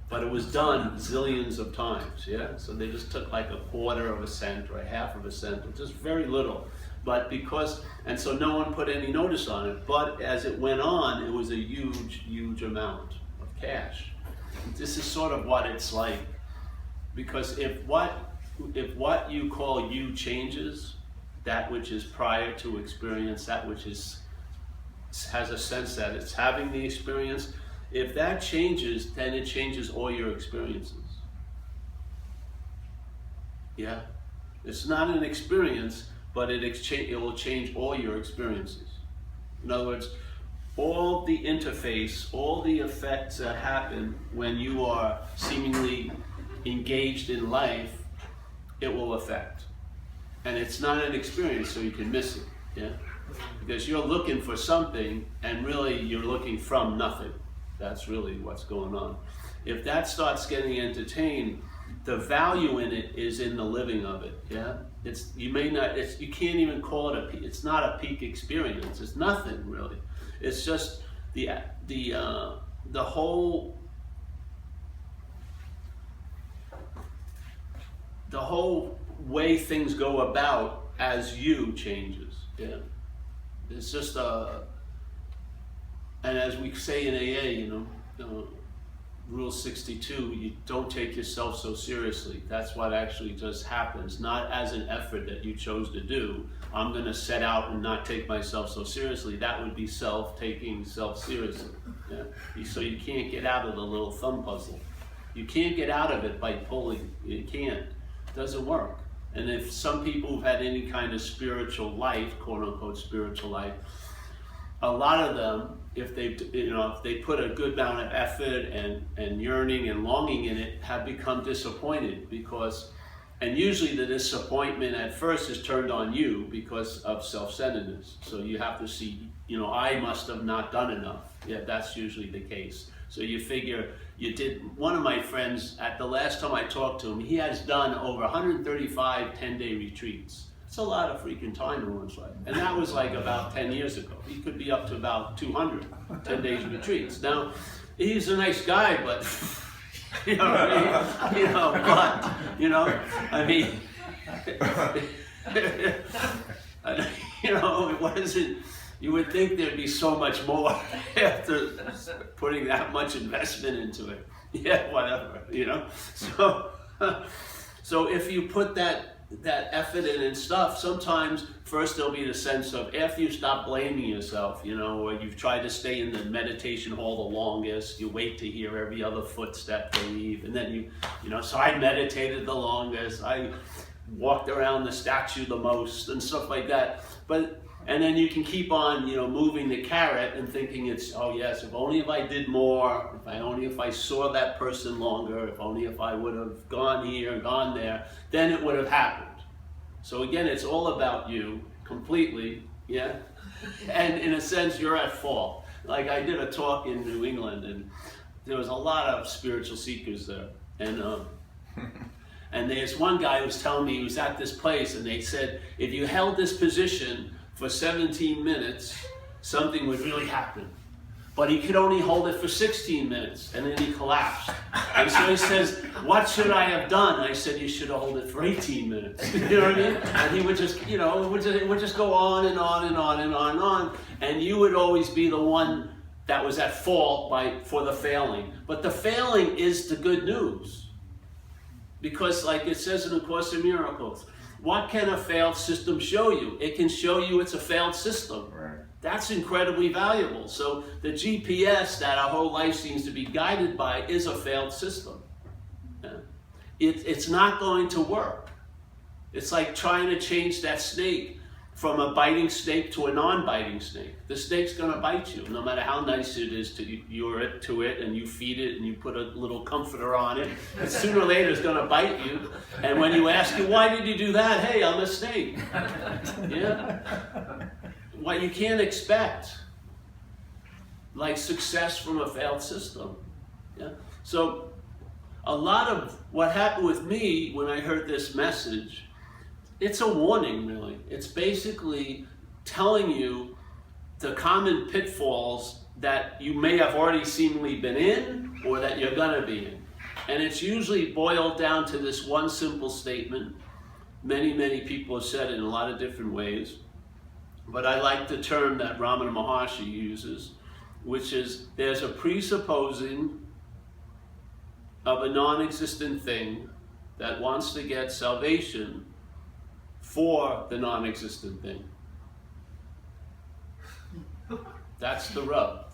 but it was done zillions of times, yeah? So they just took like 1/4 of a cent or 1/2 of a cent, or just very little. But because, and so no one put any notice on it, but as it went on, it was a huge, huge amount of cash. This is sort of what it's like, because if what you call you changes, that which is prior to experience, that which has a sense that it's having the experience, if that changes, then it changes all your experiences. Yeah? It's not an experience, but it will change all your experiences. In other words, all the interface, all the effects that happen when you are seemingly engaged in life, it will affect. And it's not an experience, so you can miss it. Yeah? Because you're looking for something, and really you're looking from nothing. That's really what's going on. If that starts getting entertained, the value in it is in the living of it. Yeah, you can't even call it a peak. It's not a peak experience. It's nothing really. It's just the whole way things go about as you changes. Yeah, it's just and as we say in AA, Rule 62, you don't take yourself so seriously. That's what actually just happens, not as an effort that you chose to do. I'm going to set out and not take myself so seriously. That would be taking self seriously. Yeah? So you can't get out of the little thumb puzzle. You can't get out of it by pulling. You can't. It doesn't work. And if some people who've had any kind of spiritual life, quote unquote spiritual life, a lot of them, if they put a good amount of effort and yearning and longing in it, have become disappointed because, and usually the disappointment at first is turned on you because of self-centeredness. So you have to see, I must have not done enough. Yeah, that's usually the case. So you figure you did. One of my friends, at the last time I talked to him, he has done over 135 10-day retreats. It's a lot of freaking time in one's life. And that was like about 10 years ago. He could be up to about 200 10 days retreats. Now, he's a nice guy, but, what is it? You would think there'd be so much more after putting that much investment into it. Yeah, whatever, So if you put that effort in and stuff, sometimes first there'll be the sense of, after you stop blaming yourself, or you've tried to stay in the meditation hall the longest, you wait to hear every other footstep they leave, and then so I meditated the longest, I walked around the statue the most, and stuff like that. And then you can keep on, moving the carrot and thinking it's, oh yes, if only if I did more, if I saw that person longer, if I would have gone here, gone there, then it would have happened. So again, it's all about you completely, yeah? And in a sense, you're at fault. Like I did a talk in New England, and there was a lot of spiritual seekers there. And there's one guy who was telling me he was at this place, and they said, if you held this position for 17 minutes, something would really happen. But he could only hold it for 16 minutes, and then he collapsed. And so he says, what should I have done? I said, you should have held it for 18 minutes. You know what I mean? And he would just, it would just go on and on and on and on and on. And you would always be the one that was at fault for the failing. But the failing is the good news. Because like it says in the Course in Miracles, what can a failed system show you? It can show you it's a failed system. Right. That's incredibly valuable. So the GPS that our whole life seems to be guided by is a failed system. Yeah. It's not going to work. It's like trying to change that snake from a biting snake to a non-biting snake. The snake's going to bite you, no matter how nice it is to it, and you feed it, and you put a little comforter on it. And sooner or later, it's going to bite you. And when you ask it, why did you do that? Hey, I'm a snake. Yeah. What you can't expect, like success from a failed system. Yeah. So, a lot of what happened with me when I heard this message, it's a warning, really. It's basically telling you the common pitfalls that you may have already seemingly been in, or that you're gonna be in. And it's usually boiled down to this one simple statement. Many, many people have said it in a lot of different ways. But I like the term that Ramana Maharshi uses, which is there's a presupposing of a non-existent thing that wants to get salvation for the non-existent thing. That's the rub.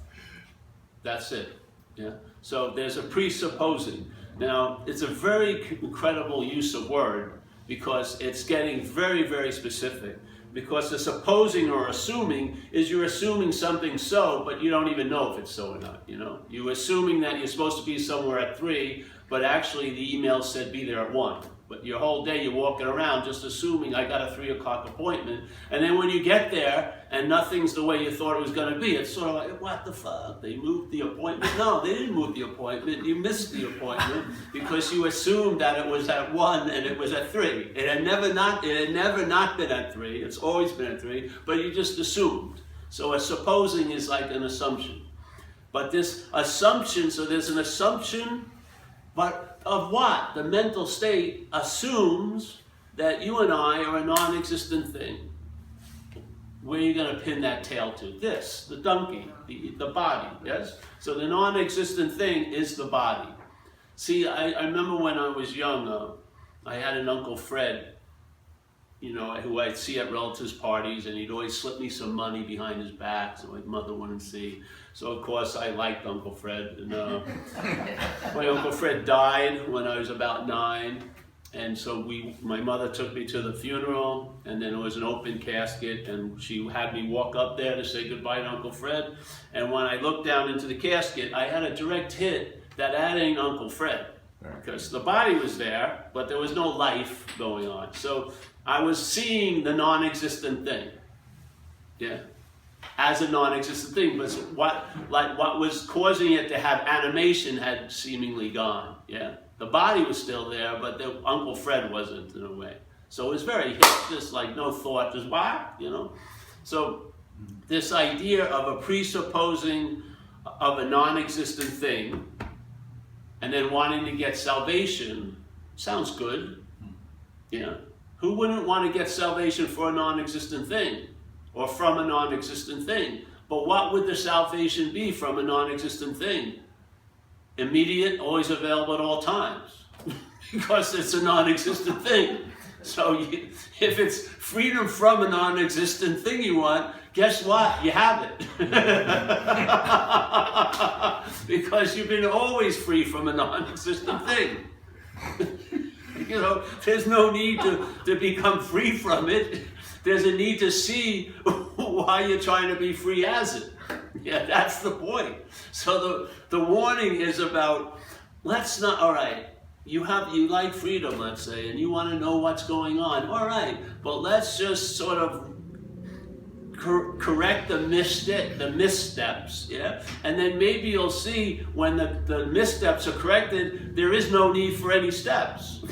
That's it. Yeah. So there's a presupposing. Now, it's a very incredible use of word because it's getting very, very specific. Because the supposing or assuming is you're assuming something so, but you don't even know if it's so or not, you know? You're assuming that you're supposed to be somewhere at 3, but actually the email said be there at 1. But your whole day you're walking around just assuming I got a 3 o'clock appointment. And then when you get there and nothing's the way you thought it was going to be, it's sort of like, what the fuck? They moved the appointment? No, they didn't move the appointment. You missed the appointment because you assumed that it was at 1 and it was at 3. It had never not been at 3. It's always been at 3, but you just assumed. So a supposing is like an assumption. But this assumption, so there's an assumption, but of what? The mental state assumes that you and I are a non-existent thing. Where are you going to pin that tail to? This, the donkey, the body, yes? So the non-existent thing is the body. See, I remember when I was young, I had an Uncle Fred, you know, who I'd see at relatives' parties, and he'd always slip me some money behind his back so my mother wouldn't see. So, of course, I liked Uncle Fred. And, my Uncle Fred died when I was about 9. And so my mother took me to the funeral, and then it was an open casket, and she had me walk up there to say goodbye to Uncle Fred. And when I looked down into the casket, I had a direct hit that that ain't Uncle Fred. Because the body was there, but there was no life going on. So I was seeing the non-existent thing. Yeah. As a non-existent thing, but what was causing it to have animation had seemingly gone. Yeah, the body was still there, but Uncle Fred wasn't in a way. So it was very just like no thought, just why, you know. So this idea of a presupposing of a non-existent thing, and then wanting to get salvation sounds good. Yeah, who wouldn't want to get salvation for a non-existent thing? Or from a non-existent thing. But what would the salvation be from a non-existent thing? Immediate, always available at all times. Because it's a non-existent thing. So if it's freedom from a non-existent thing you want, guess what? You have it. Because you've been always free from a non-existent thing. You know, there's no need to become free from it. There's a need to see why you're trying to be free as it. Yeah, that's the point. So the warning is about, let's not, all right, you like freedom, let's say, and you want to know what's going on. All right, but let's just sort of correct the missteps, yeah? And then maybe you'll see when the missteps are corrected, there is no need for any steps.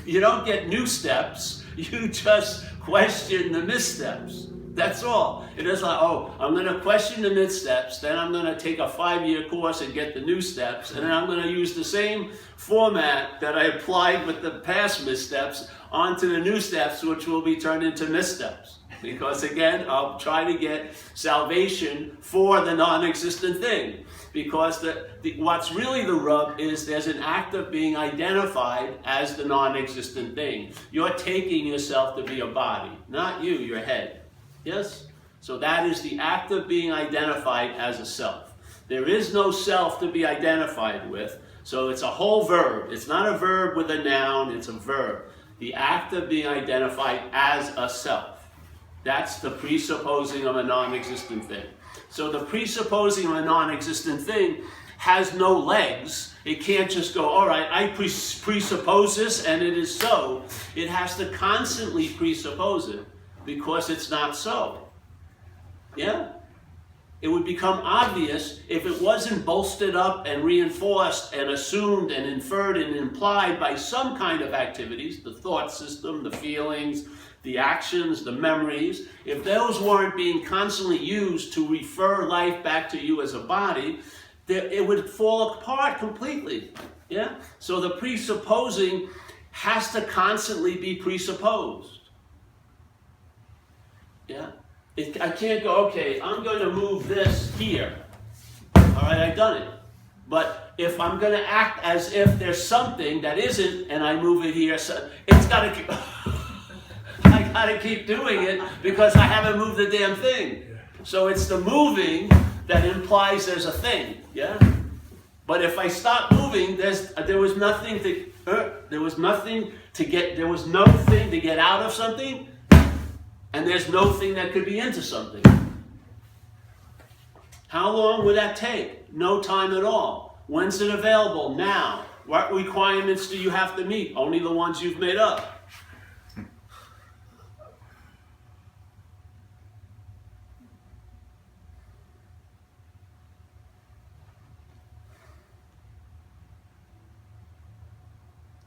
You don't get new steps. You just question the missteps. That's all. It is like, oh, I'm going to question the missteps, then I'm going to take a 5-year course and get the new steps, and then I'm going to use the same format that I applied with the past missteps onto the new steps, which will be turned into missteps. Because again, I'll try to get salvation for the non-existent thing. Because what's really the rub is there's an act of being identified as the non-existent thing. You're taking yourself to be a body, not you, your head. Yes? So that is the act of being identified as a self. There is no self to be identified with, so it's a whole verb. It's not a verb with a noun, it's a verb. The act of being identified as a self. That's the presupposing of a non-existent thing. So the presupposing of a non-existent thing has no legs. It can't just go, all right, I presuppose this and it is so. It has to constantly presuppose it because it's not so. Yeah? It would become obvious if it wasn't bolstered up and reinforced and assumed and inferred and implied by some kind of activities, the thought system, the feelings, the actions, the memories. If those weren't being constantly used to refer life back to you as a body, it would fall apart completely. Yeah? So the presupposing has to constantly be presupposed. Yeah? I can't go, okay, I'm going to move this here. All right, I've done it. But if I'm going to act as if there's something that isn't, and I move it here, so it's got to keep... I got to keep doing it because I haven't moved the damn thing. So it's the moving that implies there's a thing. Yeah? But if I stop moving, there was nothing to get out of something, and there's no thing that could be into something. How long would that take? No time at all. When's it available? Now. What requirements do you have to meet? Only the ones you've made up.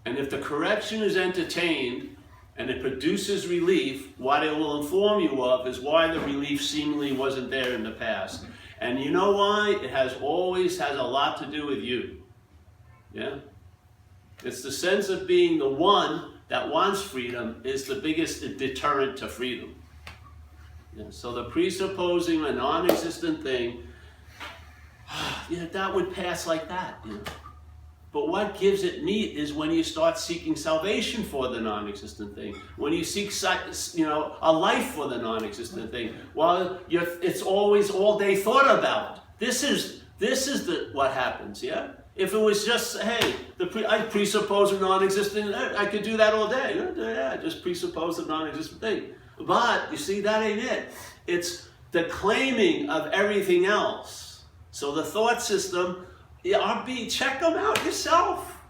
And if the correction is entertained and it produces relief, what it will inform you of is why the relief seemingly wasn't there in the past. And you know why? It always has a lot to do with you. Yeah? It's the sense of being the one that wants freedom is the biggest deterrent to freedom. Yeah? So the presupposing a non-existent thing, yeah, that would pass like that. You know? But what gives it meat is when you start seeking salvation for the non-existent thing. When you seek, a life for the non-existent thing. Well, it's always all day thought about. This is what happens. Yeah. If it was just, hey, I presuppose a non-existent, I could do that all day. Yeah, just presuppose a non-existent thing. But you see, that ain't it. It's the claiming of everything else. So the thought system. Check them out yourself.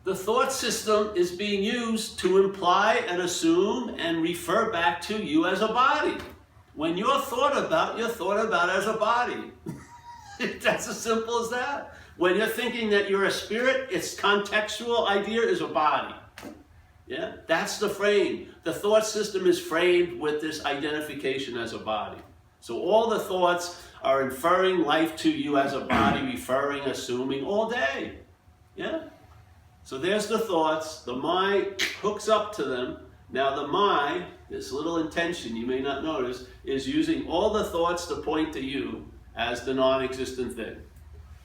The thought system is being used to imply and assume and refer back to you as a body. When you're thought about as a body. That's as simple as that. When you're thinking that you're a spirit, its contextual idea is a body. Yeah, that's the frame. The thought system is framed with this identification as a body. So all the thoughts are inferring life to you as a body, referring, assuming all day. Yeah? So there's the thoughts. The mind hooks up to them. Now the mind, this little intention you may not notice, is using all the thoughts to point to you as the non-existent thing.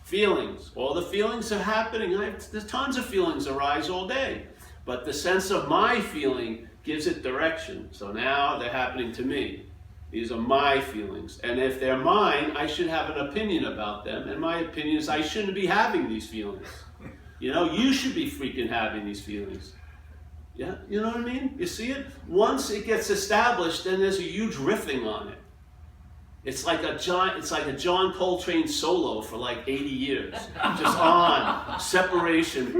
Feelings. All the feelings are happening. There's tons of feelings arise all day. But the sense of my feeling gives it direction. So now they're happening to me. These are my feelings. And if they're mine, I should have an opinion about them. And my opinion is I shouldn't be having these feelings. You should be freaking having these feelings. Yeah? You know what I mean? You see it? Once it gets established, then there's a huge riffing on it. It's like a John Coltrane solo for like 80 years. Just on. Separation.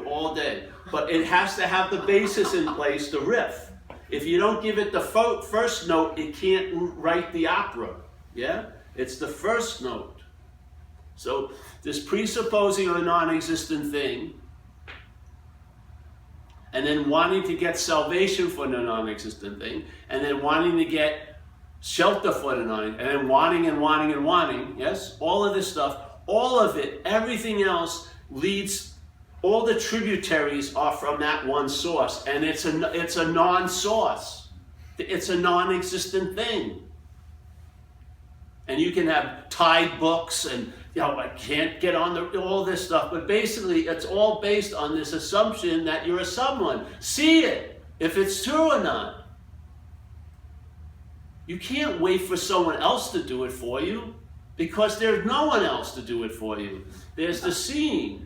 All day. But it has to have the basis in place to riff. If you don't give it the first note, it can't write the opera. Yeah? It's the first note. So this presupposing a non-existent thing, and then wanting to get salvation for the non-existent thing, and then wanting to get shelter for the non-existent, and then wanting and wanting and wanting, yes? All of this stuff, all of it, everything else leads. All the tributaries are from that one source, and it's a non-source. It's a non-existent thing. And you can have tied books, and I can't get on all this stuff, but basically it's all based on this assumption that you're a someone. See it, if it's true or not. You can't wait for someone else to do it for you, because there's no one else to do it for you. There's the seeing.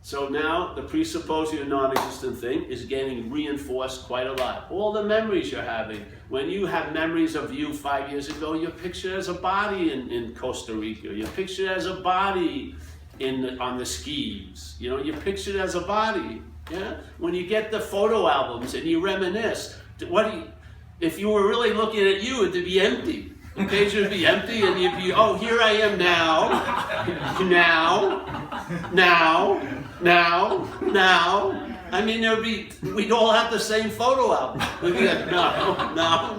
So now the presupposing a non-existent thing is getting reinforced quite a lot. All the memories you're having. When you have memories of you 5 years ago, you're pictured as a body in Costa Rica. You're pictured as a body on the skis. You're pictured as a body. Yeah? When you get the photo albums and you reminisce, if you were really looking at you, it'd be empty. The page would be empty, and you'd be, oh, here I am now, I mean, we'd all have the same photo album. We'd be like,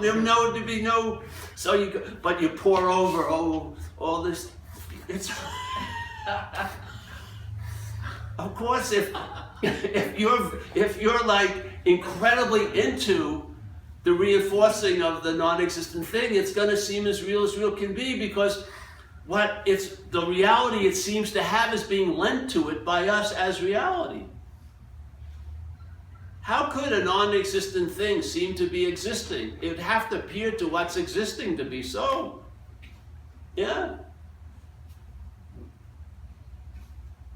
there'd be no. So but you pour over all this. It's of course if you're like incredibly into the reinforcing of the non-existent thing, it's going to seem as real can be, because the reality it seems to have is being lent to it by us as reality. How could a non-existent thing seem to be existing? It would have to appear to what's existing to be so. Yeah.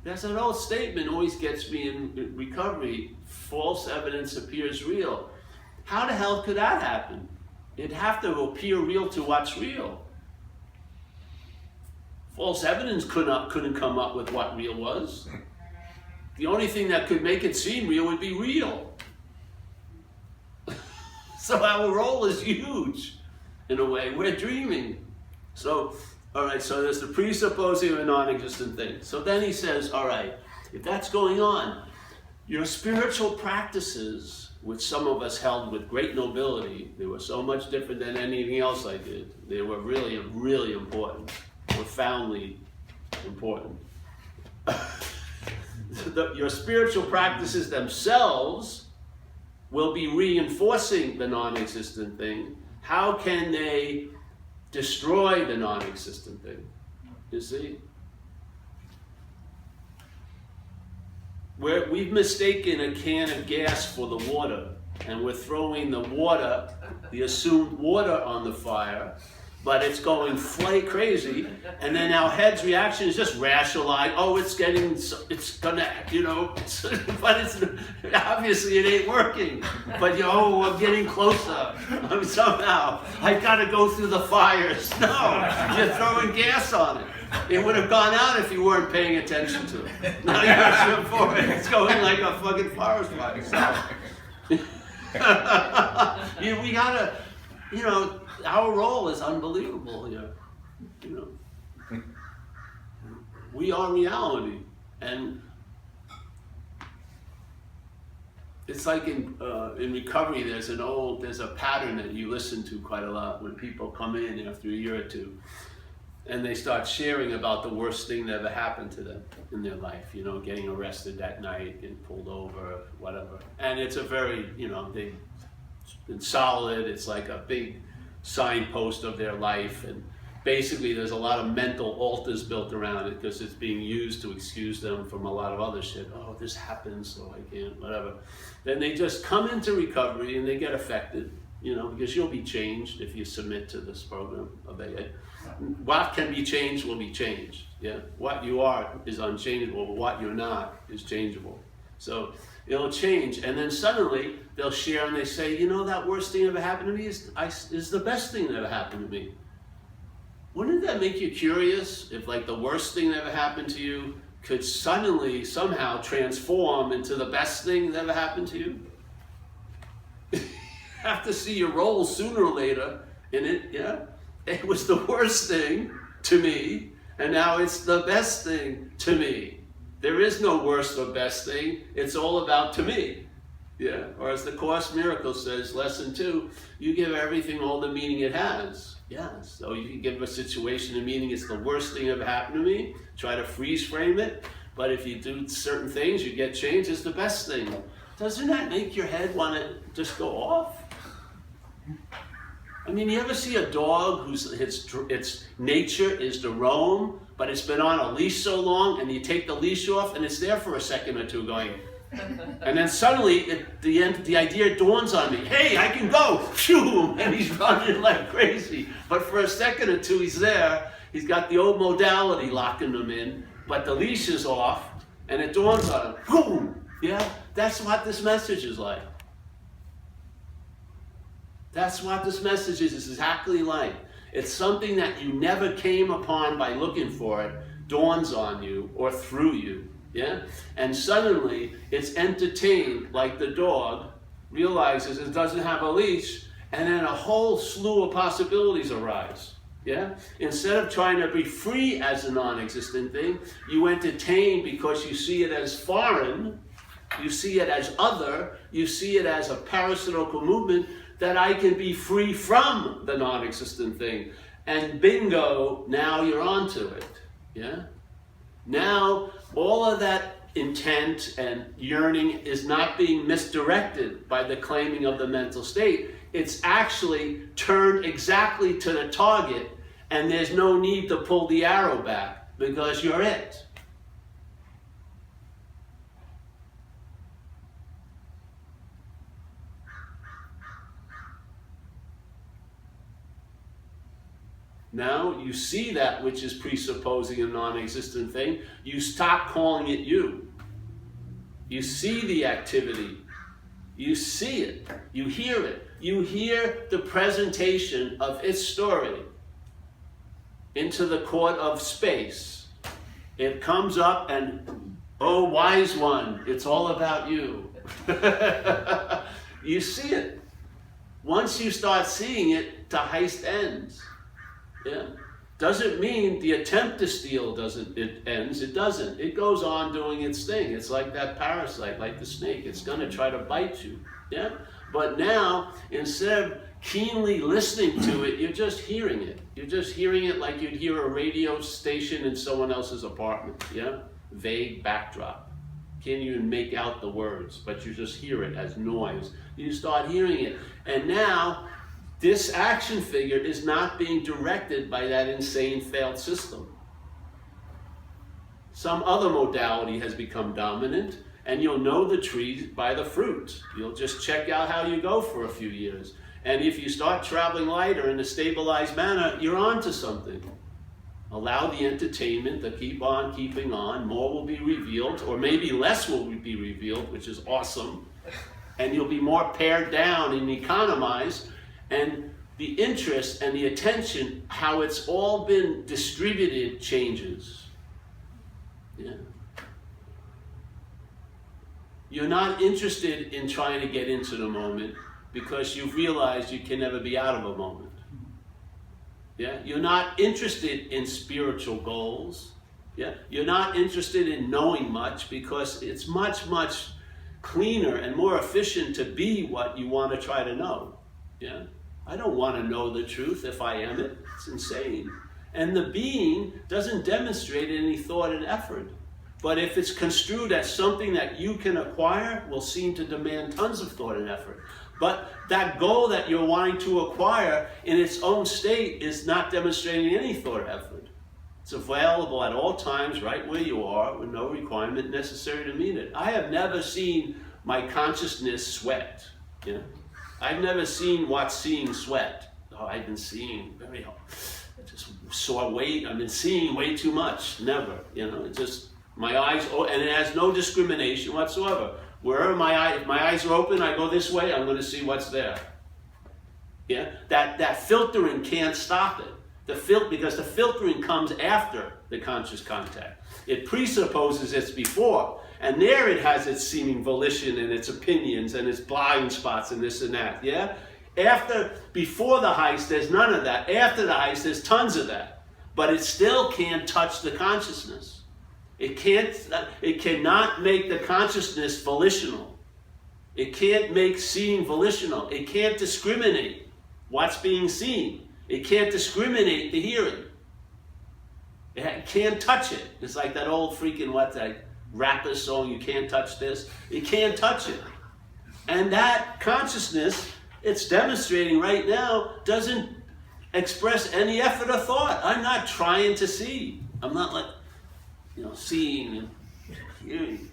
That's an old statement, always gets me in recovery. False evidence appears real. How the hell could that happen? It'd have to appear real to what's real. False evidence couldn't come up with what real was. The only thing that could make it seem real would be real. So our role is huge, in a way. We're dreaming. So, all right, so there's the presupposing of a non-existent thing. So then he says, all right, if that's going on, your spiritual practices, which some of us held with great nobility, they were so much different than anything else I did. They were really, really important, profoundly important. Your spiritual practices themselves will be reinforcing the non-existent thing. How can they destroy the non-existent thing? You see? We've mistaken a can of gas for the water, and we're throwing the assumed water on the fire, but it's going crazy, and then our head's reaction is just rationalize, it's gonna, but it's, obviously it ain't working, but I'm getting closer, somehow, I gotta go through the fires. No, you're throwing gas on it. It would have gone out if you weren't paying attention to it. Now you're for it. It's going like a fucking forest fire. So, we gotta, our role is unbelievable here. We are reality, and it's like in recovery. There's a pattern that you listen to quite a lot when people come in after a year or two. And they start sharing about the worst thing that ever happened to them in their life, getting arrested that night, getting pulled over, whatever. And it's a very, they've been solid. It's like a big signpost of their life. And basically there's a lot of mental altars built around it because it's being used to excuse them from a lot of other shit. Oh, this happens, so I can't, whatever. Then they just come into recovery and they get affected, because you'll be changed if you submit to this program of AA. What can be changed will be changed. Yeah, what you are is unchangeable, but what you're not is changeable. So it'll change, and then suddenly they'll share and they say, that worst thing that ever happened to me is the best thing that ever happened to me. Wouldn't that make you curious if, like, the worst thing that ever happened to you could suddenly somehow transform into the best thing that ever happened to you? You have to see your role sooner or later in it. Yeah. It was the worst thing to me, and now it's the best thing to me. There is no worst or best thing. It's all about to me. Yeah. Or as the Course Miracle says, lesson 2, you give everything all the meaning it has. Yeah. So you can give a situation a meaning. It's the worst thing ever happened to me. Try to freeze frame it. But if you do certain things, you get changed. It's the best thing. Doesn't that make your head want to just go off? I mean, you ever see a dog whose its nature is to roam, but it's been on a leash so long, and you take the leash off, and it's there for a second or two going, and then suddenly the idea dawns on me, hey, I can go, phew, and he's running like crazy. But for a second or two, he's there. He's got the old modality locking him in, but the leash is off, and it dawns on him, boom. Yeah, that's what this message is like. That's what this message is. It's exactly like. It's something that you never came upon by looking for it, dawns on you or through you. Yeah? And suddenly it's entertained like the dog realizes it doesn't have a leash, and then a whole slew of possibilities arise. Yeah? Instead of trying to be free as a non-existent thing, you entertain because you see it as foreign, You see it as other. You see it as a parasitical movement that I can be free from the non-existent thing. And bingo, now you're onto it. Yeah? Now, all of that intent and yearning is not being misdirected by the claiming of the mental state. It's actually turned exactly to the target, and there's no need to pull the arrow back because you're it. Now you see that which is presupposing a non-existent thing. You stop calling it you. You see the activity. You see it. You hear it. You hear the presentation of its story into the court of space. It comes up and, oh, wise one, it's all about you. You see it. Once you start seeing it, the heist ends. Yeah. Doesn't mean the attempt to steal ends. It doesn't. It goes on doing its thing. It's like that parasite, like the snake. It's going to try to bite you. Yeah. But now, instead of keenly listening to it, you're just hearing it. You're just hearing it like you'd hear a radio station in someone else's apartment. Yeah. Vague backdrop. Can't even make out the words, but you just hear it as noise. You start hearing it, and now this action figure is not being directed by that insane failed system. Some other modality has become dominant, and you'll know the tree by the fruit. You'll just check out how you go for a few years. And if you start traveling lighter in a stabilized manner, you're on to something. Allow the entertainment to keep on keeping on. More will be revealed, or maybe less will be revealed, which is awesome. And you'll be more pared down and economized. And the interest and the attention, how it's all been distributed, changes. Yeah. You're not interested in trying to get into the moment because you've realized you can never be out of a moment. Yeah. You're not interested in spiritual goals. Yeah. You're not interested in knowing much because it's much, much cleaner and more efficient to be what you want to try to know. Yeah. I don't want to know the truth if I am it. It's insane. And the being doesn't demonstrate any thought and effort. But if it's construed as something that you can acquire, will seem to demand tons of thought and effort. But that goal that you're wanting to acquire in its own state is not demonstrating any thought or effort. It's available at all times, right where you are, with no requirement necessary to meet it. I have never seen my consciousness sweat. Yeah? I've never seen what's seeing sweat. Oh, I've been seeing I just saw weight. I've been seeing way too much. Never. It's just my eyes, and it has no discrimination whatsoever. Wherever if my eyes are open, I go this way, I'm going to see what's there. Yeah, that filtering can't stop it. Because the filtering comes after the conscious contact. It presupposes it's before. And there it has its seeming volition and its opinions and its blind spots and this and that, yeah? Before the heist, there's none of that. After the heist, there's tons of that. But it still can't touch the consciousness. It cannot make the consciousness volitional. It can't make seeing volitional. It can't discriminate what's being seen. It can't discriminate the hearing. It can't touch it. It's like that old freaking, rapper song, you can't touch this. It can't touch it. And that consciousness, it's demonstrating right now, doesn't express any effort or thought. I'm not trying to see. I'm not seeing and hearing.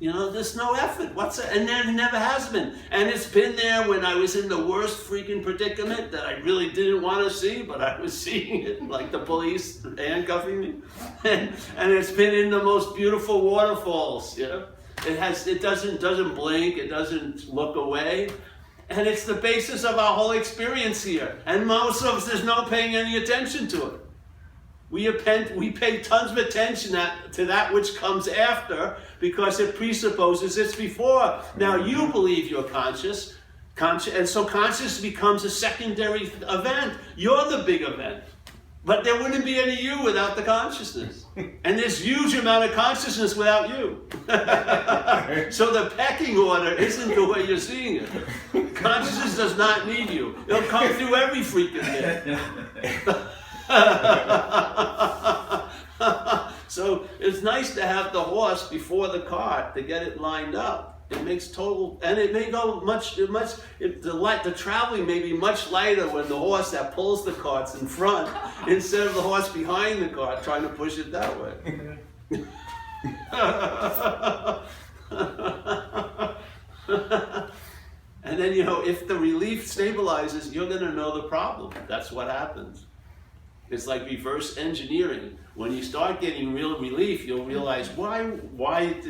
There's no effort. And there never has been. And it's been there when I was in the worst freaking predicament that I really didn't want to see, but I was seeing it, like the police handcuffing me. And it's been in the most beautiful waterfalls. It doesn't blink. It doesn't look away. And it's the basis of our whole experience here. And most of us, there's no paying any attention to it. We pay tons of attention to that which comes after because it presupposes it's before. Now you believe you're conscious, and so consciousness becomes a secondary event. You're the big event. But there wouldn't be any you without the consciousness. And there's huge amount of consciousness without you. So the pecking order isn't the way you're seeing it. Consciousness does not need you. It'll come through every freaking day. So it's nice to have the horse before the cart to get it lined up. It makes total, and it may go the traveling may be much lighter when the horse that pulls the cart's in front instead of the horse behind the cart trying to push it that way. And then, if the relief stabilizes, you're going to know the problem. That's what happens. It's like reverse engineering. When you start getting real relief, you'll realize why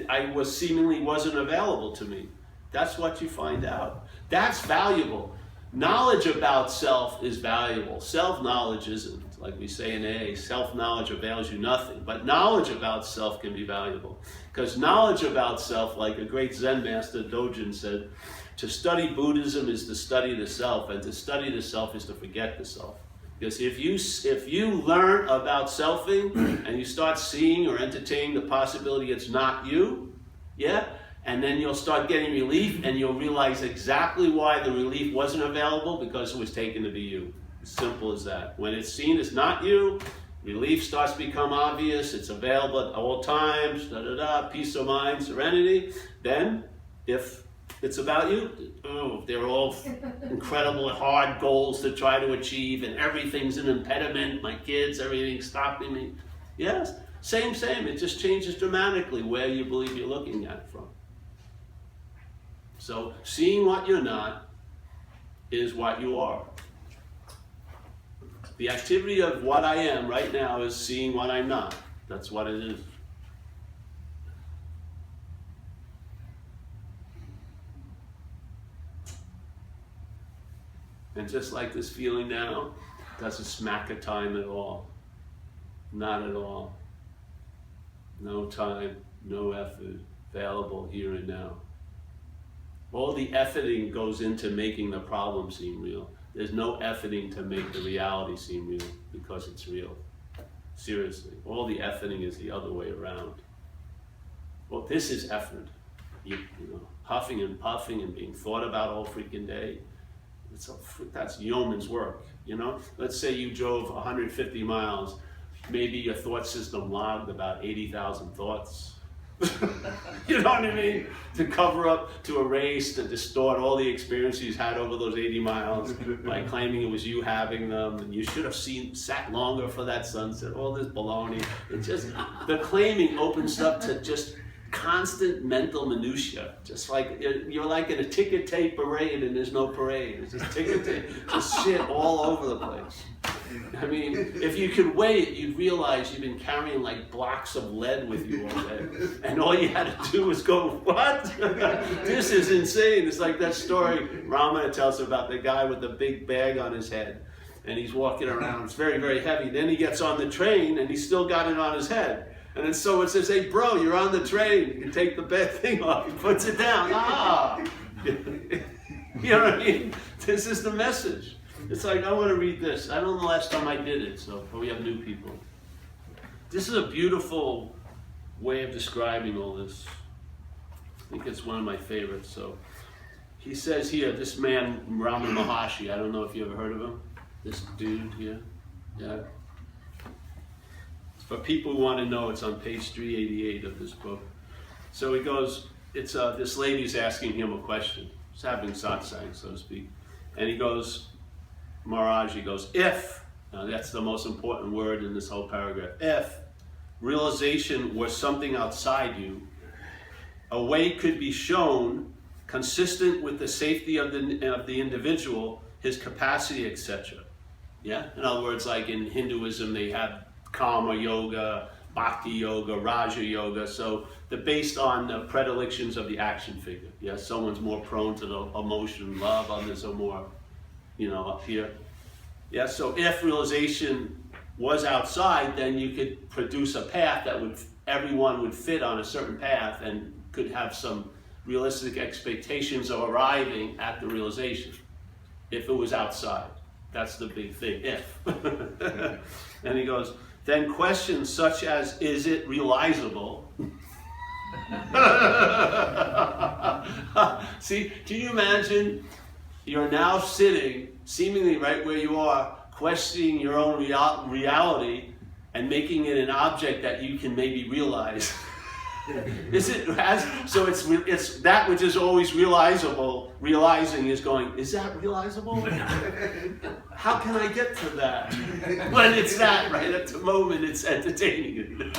I seemingly wasn't available to me. That's what you find out. That's valuable. Knowledge about self is valuable. Self-knowledge isn't. Like we say in AA, self-knowledge avails you nothing. But knowledge about self can be valuable. Because knowledge about self, like a great Zen master, Dojin, said, to study Buddhism is to study the self, and to study the self is to forget the self. Because if you learn about selfing and you start seeing or entertaining the possibility it's not you, and then you'll start getting relief and you'll realize exactly why the relief wasn't available, because it was taken to be you. As simple as that. When it's seen as not you, relief starts to become obvious, it's available at all times, peace of mind, serenity. Then, if it's about you, they're all incredible hard goals to try to achieve, and everything's an impediment, my kids, everything's stopping me. Yes, same, it just changes dramatically where you believe you're looking at it from. So, seeing what you're not is what you are. The activity of what I am right now is seeing what I'm not. That's what it is. And just like this feeling now, doesn't smack of time at all. Not at all. No time, no effort, available here and now. All the efforting goes into making the problem seem real. There's no efforting to make the reality seem real, because it's real. Seriously. All the efforting is the other way around. Well, this is effort. You know, huffing and puffing and being thought about all freaking day. That's yeoman's work, you know? Let's say you drove 150 miles. Maybe your thought system logged about 80,000 thoughts. You know what I mean? To cover up, to erase, to distort all the experiences you had over those 80 miles by claiming it was you having them, and you should have sat longer for that sunset, all this baloney. It just, the claiming opens up to just constant mental minutia. Just like, you're like in a ticker tape parade and there's no parade. It's just ticker tape, just shit all over the place. I mean, if you could weigh it, you'd realize you've been carrying like blocks of lead with you all day. And all you had to do was go, what? This is insane. It's like that story Ramana tells about the guy with the big bag on his head. And he's walking around, it's very, very heavy. Then he gets on the train and he's still got it on his head. And then someone says, hey bro, you're on the train. You can take the bad thing off. He puts it down. You know what I mean? This is the message. It's like, I want to read this. I don't know the last time I did it, so we have new people. This is a beautiful way of describing all this. I think it's one of my favorites. So he says here, this man, Ramana Maharshi, I don't know if you ever heard of him. This dude here. Yeah. For people who want to know, it's on page 388 of this book. So he goes, it's this lady's asking him a question. He's having satsang, so to speak. And he goes, Maharaj, he goes, if, now that's the most important word in this whole paragraph, if realization was something outside you, a way could be shown consistent with the safety of the individual, his capacity, etc. Yeah? In other words, like in Hinduism, they have Karma yoga, Bhakti yoga, Raja yoga. So they're based on the predilections of the action figure. Yeah, someone's more prone to the emotion, love, others are more, up here. Yeah, so if realization was outside, then you could produce a path that everyone would fit on a certain path and could have some realistic expectations of arriving at the realization if it was outside. That's the big thing, if. And he goes, then questions such as, is it realizable? See, can you imagine you're now sitting, seemingly right where you are, questioning your own reality and making it an object that you can maybe realize? So it's that which is always realizable, realizing is going, is that realizable? How can I get to that? When it's that, right at the moment, it's entertaining.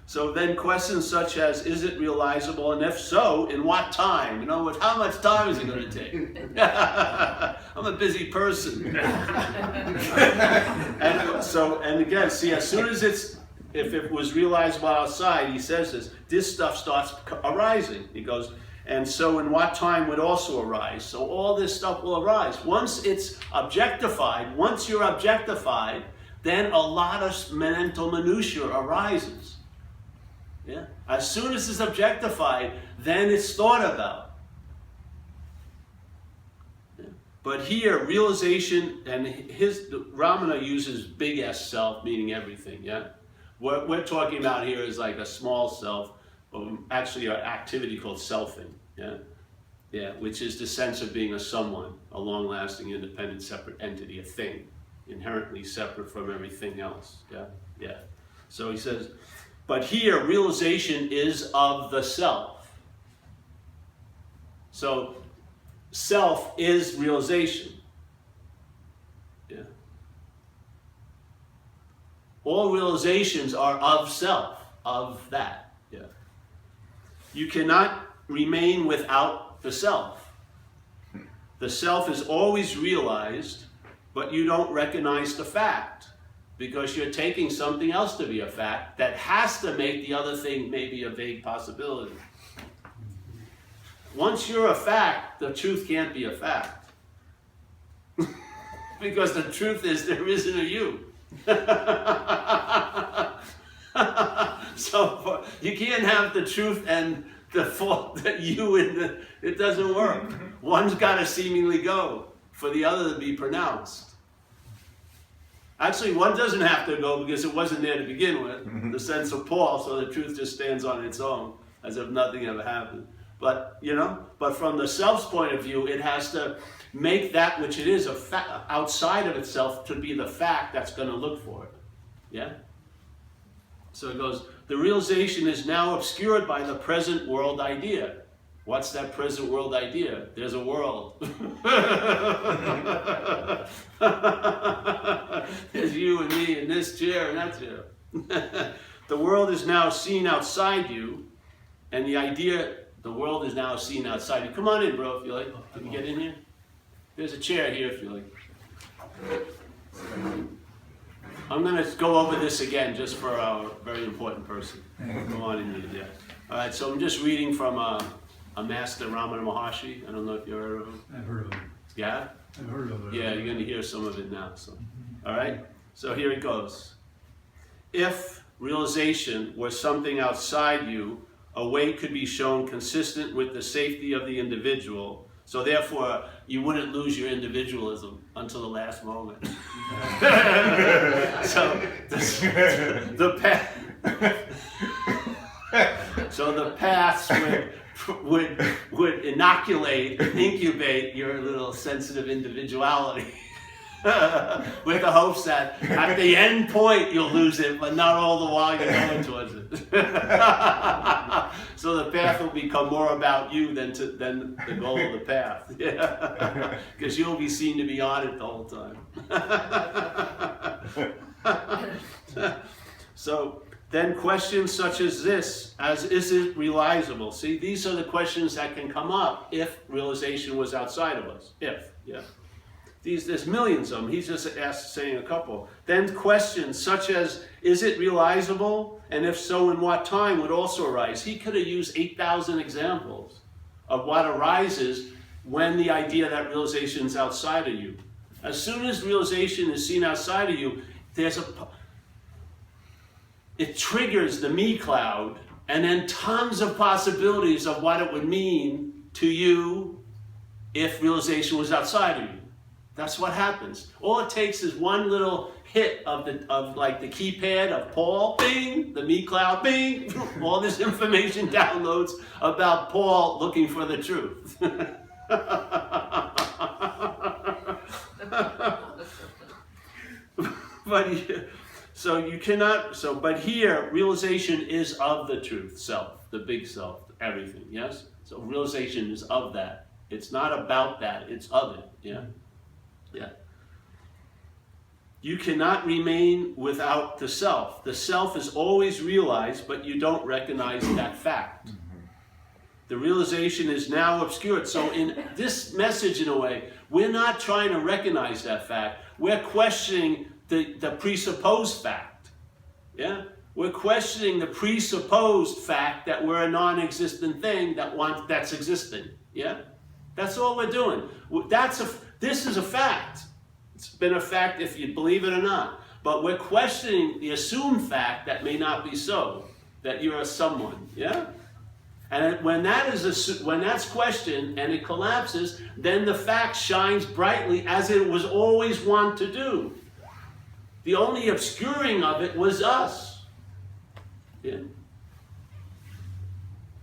So then questions such as, is it realizable? And if so, in what time? In other words, how much time is it going to take? I'm a busy person. And again, see, as soon as if it was realizable outside, he says this stuff starts arising. He goes, and so in what time would also arise? So all this stuff will arise. Once it's objectified, once you're objectified, then a lot of mental minutiae arises. Yeah? As soon as it's objectified, then it's thought about. Yeah? But here, realization, and Ramana uses big S self, meaning everything, yeah? What we're talking about here is like a small self, actually an activity called selfing, yeah? Yeah, which is the sense of being a someone, a long-lasting, independent, separate entity, a thing, inherently separate from everything else, yeah? Yeah. So he says, but here, realization is of the self. So, self is realization. Yeah. All realizations are of self, of that. Yeah. You cannot remain without the self. The self is always realized, but you don't recognize the fact because you're taking something else to be a fact that has to make the other thing maybe a vague possibility. Once you're a fact, the truth can't be a fact. Because the truth is there isn't a you. So you can't have the truth and the fault that you it doesn't work. One's got to seemingly go for the other to be pronounced. Actually, one doesn't have to go because it wasn't there to begin with, the sense of Paul, so the truth just stands on its own, as if nothing ever happened. But, but from the self's point of view, it has to make that which it is outside of itself to be the fact that's going to look for it. Yeah? So it goes, the realization is now obscured by the present world idea. What's that present world idea? There's a world. There's you and me and this chair and that chair. The world is now seen outside you, and the world is now seen outside you. Come on in, bro, if you like. Can you get in here? There's a chair here if you like. I'm going to go over this again just for a very important person. Come on in here, yeah. All right, so I'm just reading from a master, Ramana Maharshi. I don't know if you've heard of him. I've heard of it. Yeah? I've heard of it. Yeah, you're going to hear some of it now. So, all right? So here it goes. If realization was something outside you, a way could be shown consistent with the safety of the individual. So therefore, you wouldn't lose your individualism until the last moment. So the paths would inoculate, incubate your little sensitive individuality with the hopes that at the end point you'll lose it, but not all the while you're going towards it. So the path will become more about you than the goal of the path. Yeah. Because you'll be seen to be on it the whole time. So then questions such as this, is it realizable? See, these are the questions that can come up if realization was outside of us. If, yeah. There's millions of them. He's just saying a couple. Then questions such as, is it realizable? And if so, in what time would also arise? He could have used 8,000 examples of what arises when the idea that realization is outside of you. As soon as realization is seen outside of you, it triggers the me cloud, and then tons of possibilities of what it would mean to you if realization was outside of you. That's what happens. All it takes is one little hit of like the keypad of Paul, bing, the me cloud, bing, all this information downloads about Paul looking for the truth. But here, realization is of the truth, self, the big self, everything, yes? So realization is of that. It's not about that, it's of it, yeah? Yeah. You cannot remain without the self. The self is always realized, but you don't recognize that fact. The realization is now obscured. So in this message, in a way, we're not trying to recognize that fact. We're questioning the presupposed fact. Yeah? We're questioning the presupposed fact that we're a non-existent thing that's existing. Yeah? That's all we're doing. This is a fact. It's been a fact if you believe it or not. But we're questioning the assumed fact that may not be so, that you're a someone. Yeah? And when that's questioned and it collapses, then the fact shines brightly as it was always wont to do. The only obscuring of it was us. Yeah?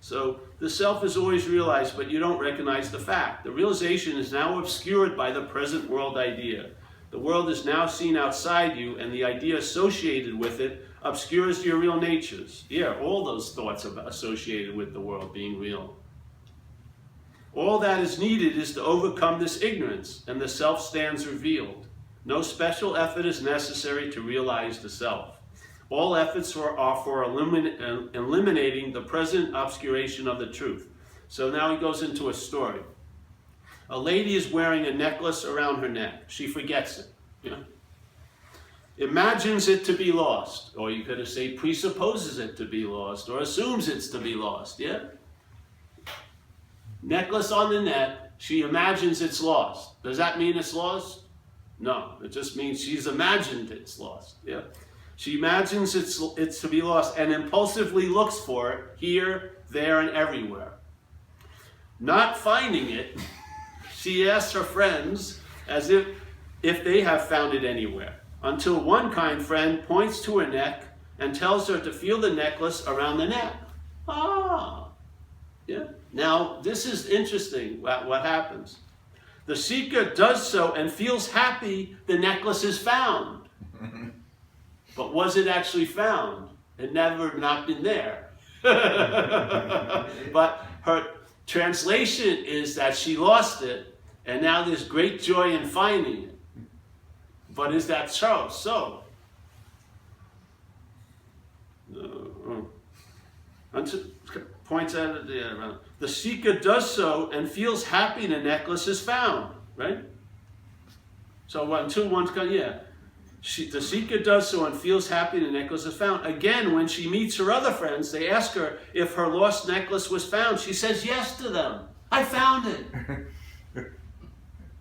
So the self is always realized, but you don't recognize the fact. The realization is now obscured by the present world idea. The world is now seen outside you, and the idea associated with it obscures your real natures. Yeah, all those thoughts are associated with the world being real. All that is needed is to overcome this ignorance, and the self stands revealed. No special effort is necessary to realize the self. All efforts are for eliminating the present obscuration of the truth. So now he goes into a story. A lady is wearing a necklace around her neck. She forgets it. Yeah? Imagines it to be lost. Or you could say presupposes it to be lost, or assumes it's to be lost. Yeah? Necklace on the neck, she imagines it's lost. Does that mean it's lost? No, it just means she's imagined it's lost. Yeah? She imagines it's to be lost and impulsively looks for it here, there, and everywhere. Not finding it, she asks her friends as if they have found it anywhere, until one kind friend points to her neck and tells her to feel the necklace around the neck. Ah, yeah. Now, this is interesting, what happens. The seeker does so and feels happy the necklace is found. But was it actually found? It never not been there. But her translation is that she lost it, and now there's great joy in finding it. But is that so? Points out the seeker does so and feels happy the necklace is found, right? So until one's gone, yeah. The seeker does so and feels happy the necklace is found. Again, when she meets her other friends, they ask her if her lost necklace was found. She says yes to them. I found it.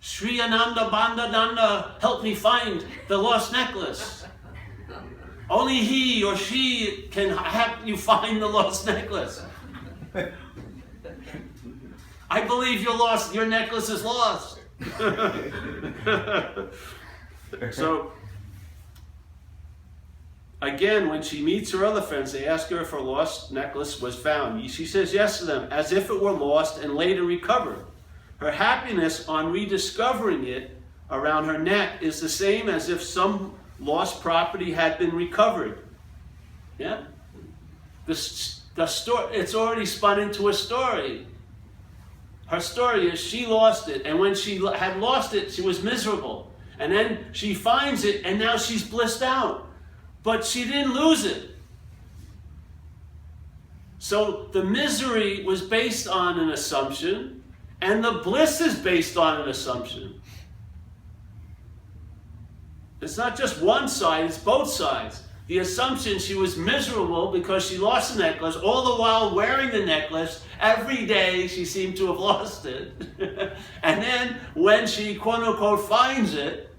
Sri Ananda Bandhananda helped me find the lost necklace. Only he or she can help you find the lost necklace. I believe your necklace is lost. So, again, when she meets her other friends, they ask her if her lost necklace was found. She says yes to them, as if it were lost and later recovered. Her happiness on rediscovering it around her neck is the same as if some lost property had been recovered. Yeah? The story, it's already spun into a story. Her story is she lost it, and when she had lost it, she was miserable. And then she finds it, and now she's blissed out. But she didn't lose it. So the misery was based on an assumption, and the bliss is based on an assumption. It's not just one side, it's both sides. The assumption she was miserable because she lost the necklace, all the while wearing the necklace. Every day she seemed to have lost it. And then when she, quote unquote, finds it,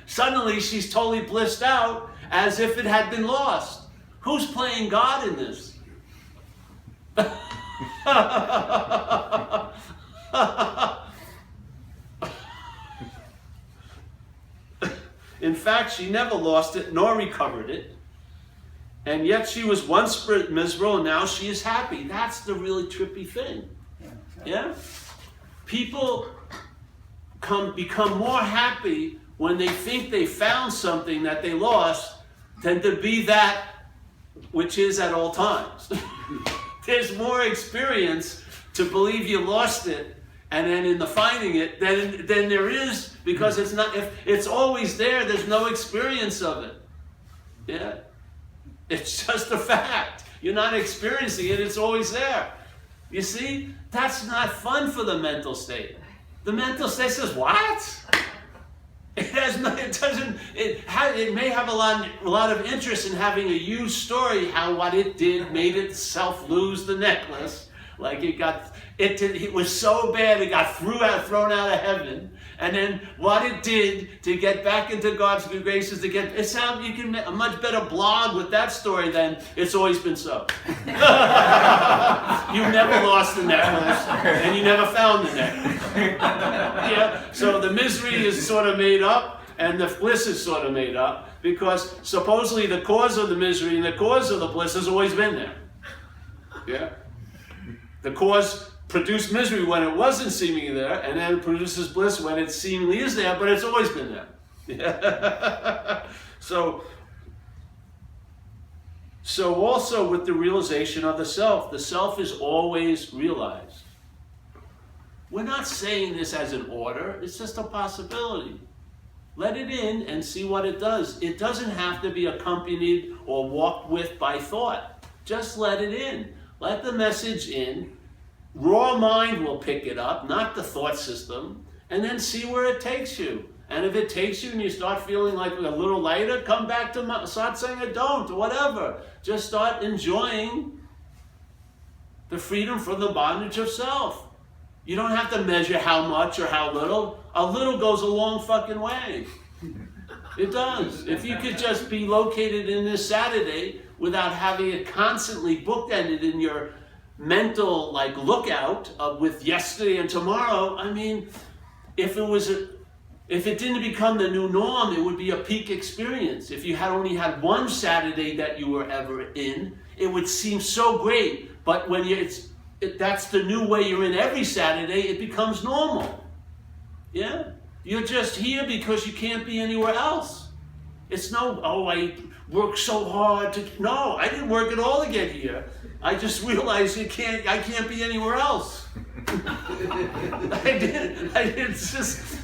suddenly she's totally blissed out as if it had been lost. Who's playing God in this? In fact, she never lost it nor recovered it. And yet she was once miserable and now she is happy. That's the really trippy thing. Yeah? People become more happy when they think they found something that they lost than to be that which is at all times. There's more experience to believe you lost it and then in the finding it than there is, because it's not, if it's always there, there's no experience of it. Yeah? It's just a fact. You're not experiencing it, it's always there. You see? That's not fun for the mental state. The mental state says, what? It may have a lot of interest in having a huge story how what it did made itself lose the necklace. Like it was so bad it got thrown out of heaven. And then what it did to get back into God's good graces, you can make a much better blog with that story than it's always been so. You never lost the necklace, and you never found the necklace. Yeah? So the misery is sort of made up, and the bliss is sort of made up, because supposedly the cause of the misery and the cause of the bliss has always been there. Yeah? The cause produced misery when it wasn't seemingly there, and then it produces bliss when it seemingly is there, but it's always been there. Yeah. So also with the realization of the self is always realized. We're not saying this as an order, it's just a possibility. Let it in and see what it does. It doesn't have to be accompanied or walked with by thought. Just let it in. Let the message in. Raw mind will pick it up, not the thought system, and then see where it takes you. And if it takes you and you start feeling like a little lighter, come back to satsang or don't, or whatever. Just start enjoying the freedom from the bondage of self. You don't have to measure how much or how little. A little goes a long fucking way. It does. If you could just be located in this Saturday without having it constantly bookended in your mental lookout with yesterday and tomorrow, I mean, if it didn't become the new norm, it would be a peak experience. If you had only had one Saturday that you were ever in, it would seem so great. But when that's the new way you're in every Saturday, it becomes normal. Yeah? You're just here because you can't be anywhere else. It's I worked so hard no, I didn't work at all to get here. I just realized I can't be anywhere else. It's just,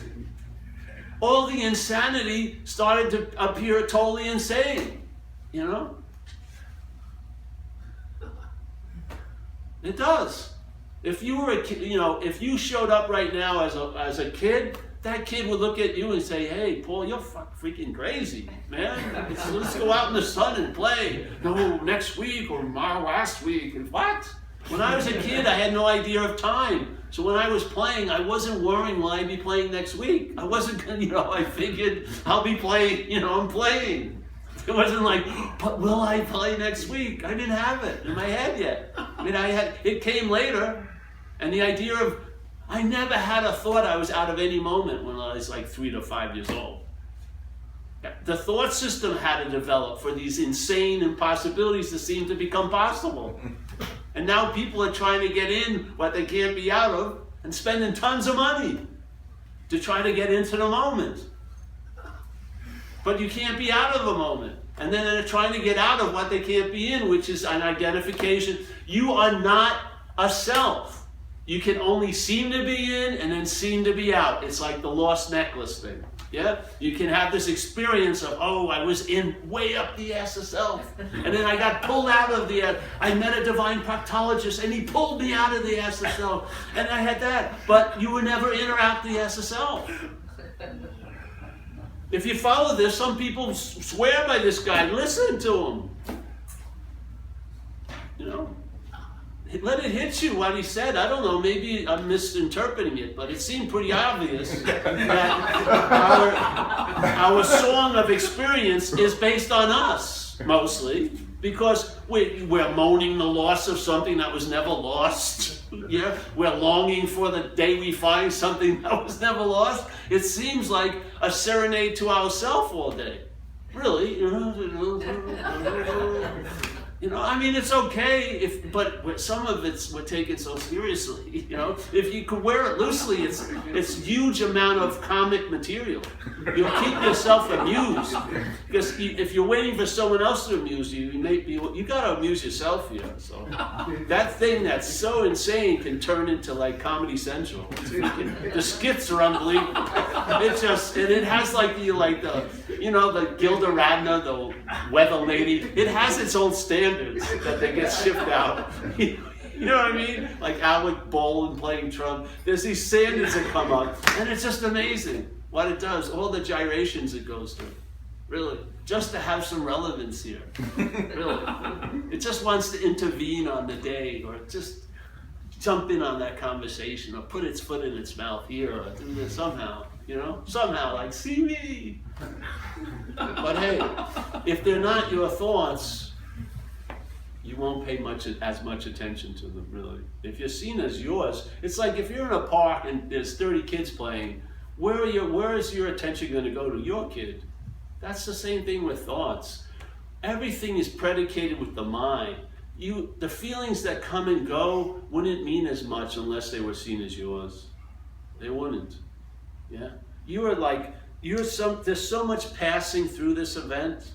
all the insanity started to appear totally insane, you know? It does. If you were a kid, if you showed up right now as a kid, that kid would look at you and say, hey, Paul, you're freaking crazy, man. Let's go out in the sun and play. No, next week or last week. And what? When I was a kid, I had no idea of time. So when I was playing, I wasn't worrying, will I be playing next week? I wasn't going to, I figured I'll be playing, I'm playing. It wasn't like, but will I play next week? I didn't have it in my head yet. I mean, it came later. And the idea of, I never had a thought I was out of any moment when I was 3 to 5 years old. The thought system had to develop for these insane impossibilities to seem to become possible. And now people are trying to get in what they can't be out of and spending tons of money to try to get into the moment. But you can't be out of a moment. And then they're trying to get out of what they can't be in, which is an identification. You are not a self. You can only seem to be in and then seem to be out. It's like the lost necklace thing. Yeah? You can have this experience of, I was in way up the ass of self. And then I got pulled out of I met a divine proctologist and he pulled me out of the ass of self. And I had that. But you were never in or out the ass of self. If you follow this, some people swear by this guy. Listen to him. Let it hit you what he said. I don't know, maybe I'm misinterpreting it, but it seemed pretty obvious that our song of experience is based on us, mostly, because we're moaning the loss of something that was never lost. Yeah, we're longing for the day we find something that was never lost. It seems like a serenade to ourselves all day. Really, I mean, it's okay but some of we're taken so seriously. If you could wear it loosely, it's huge amount of comic material. You'll keep yourself amused because if you're waiting for someone else to amuse you, you gotta amuse yourself here. So that thing that's so insane can turn into like Comedy Central. The skits are unbelievable. It has like the Gilda Radner, the weather lady. It has its own standards that they get shipped out. You know what I mean? Like Alec Baldwin playing Trump. There's these standards that come up, and it's just amazing what it does. All the gyrations it goes through. Really. Just to have some relevance here. Really. It just wants to intervene on the day, or just jump in on that conversation, or put its foot in its mouth here, or do this somehow. Somehow, like, see me. But hey, if they're not your thoughts, you won't pay as much attention to them, really. If you're seen as yours, it's like if you're in a park and there's 30 kids playing, where is your attention going to go to? Your kid. That's the same thing with thoughts. Everything is predicated with the mind. The feelings that come and go wouldn't mean as much unless they were seen as yours. They wouldn't. Yeah? There's so much passing through this event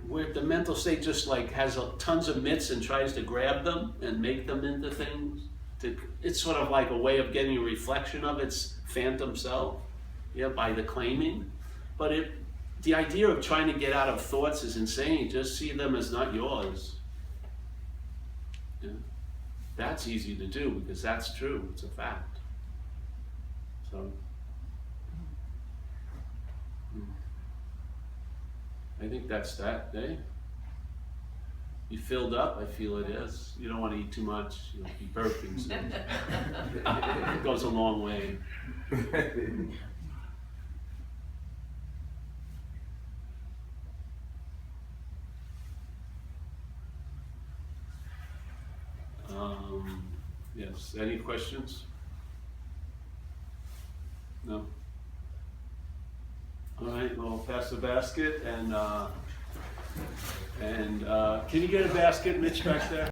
where the mental state just like has tons of myths and tries to grab them and make them into things. It's sort of like a way of getting a reflection of its phantom self, by the claiming. But the idea of trying to get out of thoughts is insane. Just see them as not yours. Yeah. That's easy to do because that's true. It's a fact. So, I think that's that, eh? You filled up? I feel it is. You don't want to eat too much. You'll be burping soon. It goes a long way. Yes. Any questions? No? All right, well, pass the basket and can you get a basket, Mitch, back there?